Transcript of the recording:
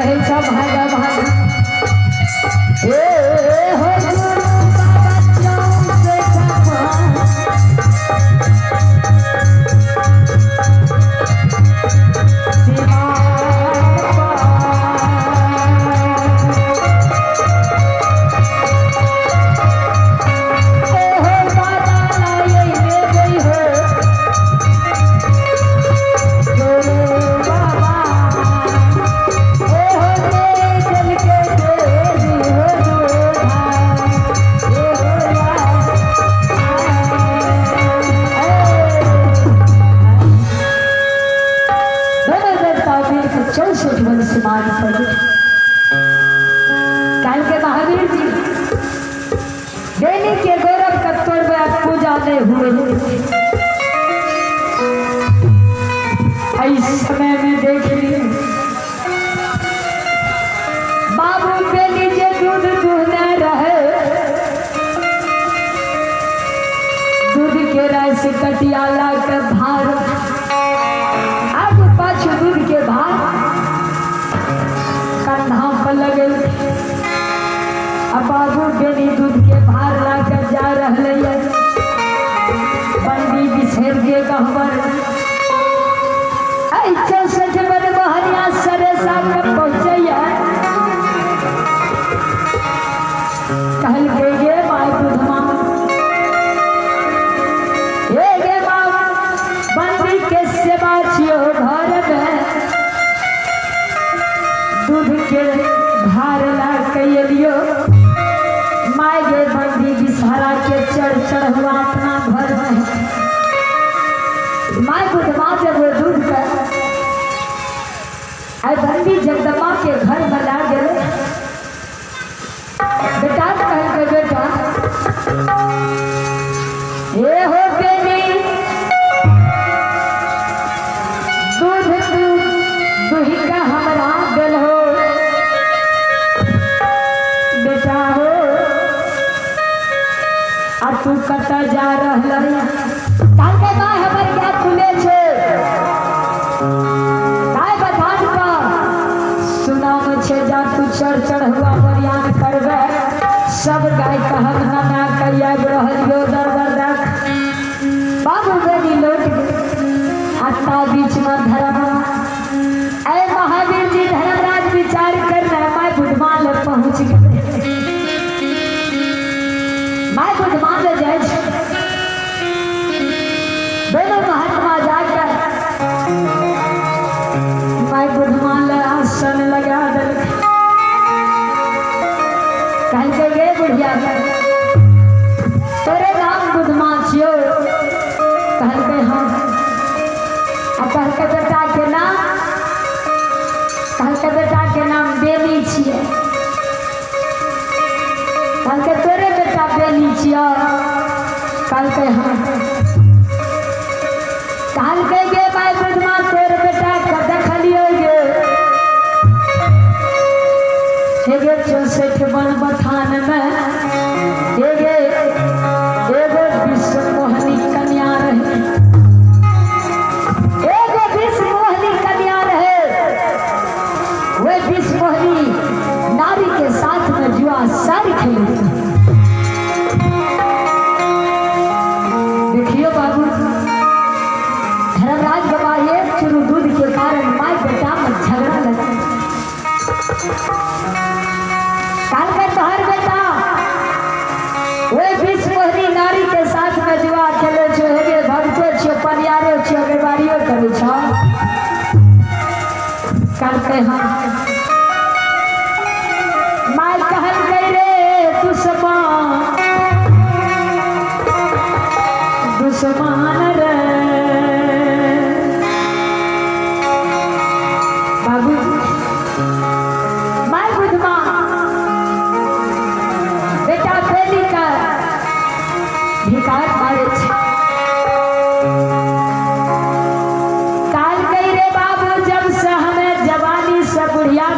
कहे सब भागा भागा ए हो काल के महावीर जी देने के गौरव कत्तर में पूजा में हुए इस समय में देख ली बाबू पे नीचे दूध दूहने रहे दूध के रस कटियाला के भार अब पाछू दूध के भार कंधा पर लगे अब बाबू बेली दूध के भार लाकर जा रहे बंदी बिछेर के गहबर 64 बन बहरिया सरे साथ पहुंचे कहल के गे माय दूधमा हे गे माँ बंदी के सेवा छियो घर में दूध के भार ला कैलियो माय गे बंदी बिसहरा के चढ़ हुआ अपना घर में माय बुधमा जब वो दूध का बंदी जगदम्बा के घर में ला गए बेटा कह के बेटा ये हो बेनी दूध दूही का हमारा दिल हो बेटा हो अब तू कता जा रहा ताके बा हमर क्या खुले छे काय बधान का सुनाम छे जा तू चढ़ हुआ बरियान करबे सब गाय कहब ना करिया रहलियो दरबार रख बाबू बेनी लौट आता बीच में धर्म ऐ महावीर जी धर्मराज विचार कर रहे माय बुधमान ले पहुंच गए माय बुधमान ले जाए दोनों महात्मा जाकर माय बुधमान ले आसन लगा दे कह के गे बुढ़िया तेरे नाम बुधमान छियो कह के हम कह के बेटा के नाम कह के बेटा के नाम बेली छिए कह के तोरे बेटा बेली छियो कह के हम कह के गे भाई बुधमा तोरे बेटा के देखलियो गे 64 बन बथान में एगो विश्व मोहनी कन्या रहे मोहनी नारी के साथ में जुआ सारी खेली देखियो बाबू धर्मराज बाबा एक चुरू दूध के कारण माय बेटा में झगड़ा लगा काल का तोहर बेटा वो विश्व मोहनी नारी के साथ में जुआ खेले छो हेगे भगतो छो परियारो छो गरबारियो करे छो काल के हम माय कहल गई रे दुश्मन रे बाबू माय बुधमा बेटा बेली का भिकार मारे काल गई रे बाबू जब से हमें जवानी से बुढ़िया